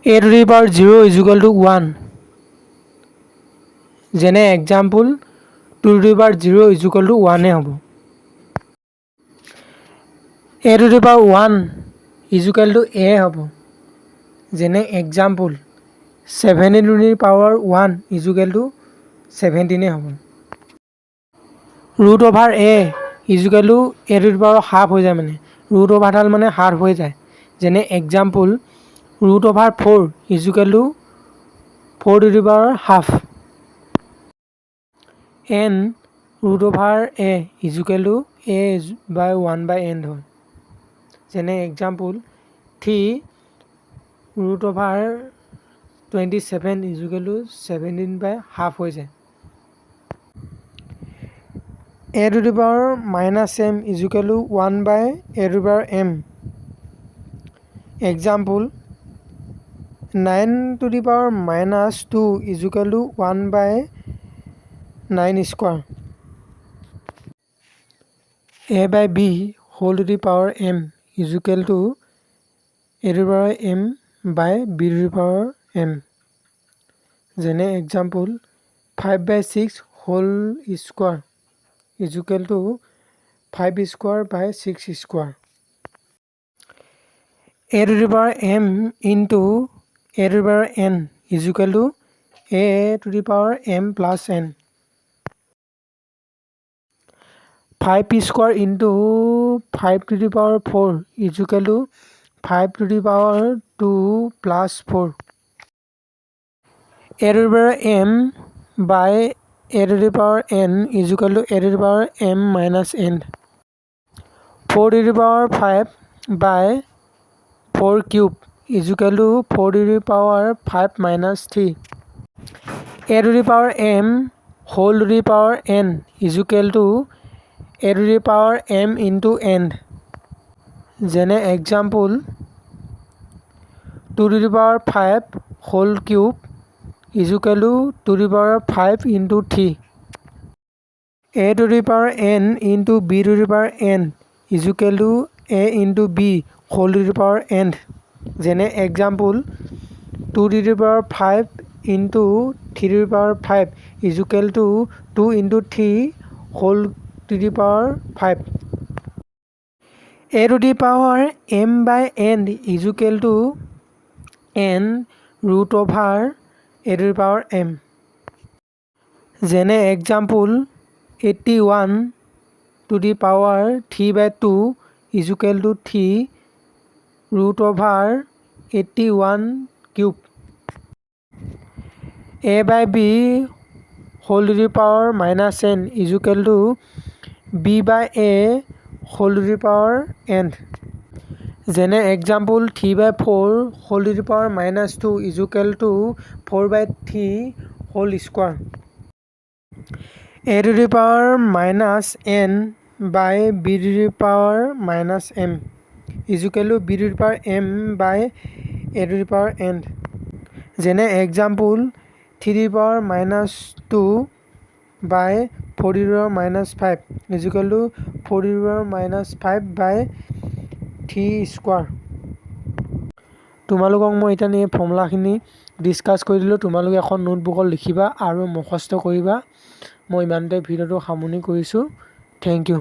a to the power 0 is equal to 1 যেনে example 2 to the power 0 is equal to 1 হ'ব a to the power 1 is equal to a হ'ব যেনে example 7 to the power 1 is equal to 17 হ'ব root over a is equal to a to the power half হৈ যায় মানে root over ডাল মানে half হৈ যায় যেনে example root over 4 is equal to 4 to the power half n root over a is equal to a by 1 by n হয় যেনে example 3 root over 27 is equal to 17 by half হৈ যায় a to the power minus m is equal to 1 by a to the power m example 9 to the power minus 2 is equal to 1 by 9 square a by b whole to the power m is equal to a to the power m by b to the power m যেনে example 5 by 6 whole square is equal to 5 square by 6 square a to the power m into a to the power n is equal to a to the power m plus n 5 square into 5 to the power 4 is equal to 5 to the power 2 plus 4 a to the power m by a to the power n is equal to a to the power m minus n 4 to the power 5 by 4 cube is equal to 4 to the power 5 minus 3 a to the power m whole to the power n is equal to a to the power m into n যেনে example 2 to the power 5 whole cube is equal to 2 to the power 5 into 3 a to the power n into b to the power n is equal to a into b whole to the power n যেনে example 2 to the power 5 into 3 to the power 5 is equal to 2 into 3 whole to the power 5 a to the power m by n is equal to n root over a to the power m যেনে example 81 to the power 3 by 2 is equal to 3 root over 81 cube a by b whole to the power minus n is equal to b by a whole to the power n যেনে example 3 by 4 whole to the power minus 2 is equal to 4 by 3 whole square a to the power minus n by b to the power minus m is equal to b to the power m by a to the power n যেনে example 3 to the power minus 2 by 4 to the power minus 5 is equal to 4 to the power minus 5 by 3 square তোমালোকক মই এটা এই ফৰ্মুলাখিনি discuss কৰি দিলোঁ তোমালোকে এখন নোটবুকত লিখিবা আৰু মুখস্থ কৰিবা মই ইমানতে ভিডিওটো সামৰণি কৰিছোঁ থেংক ইউ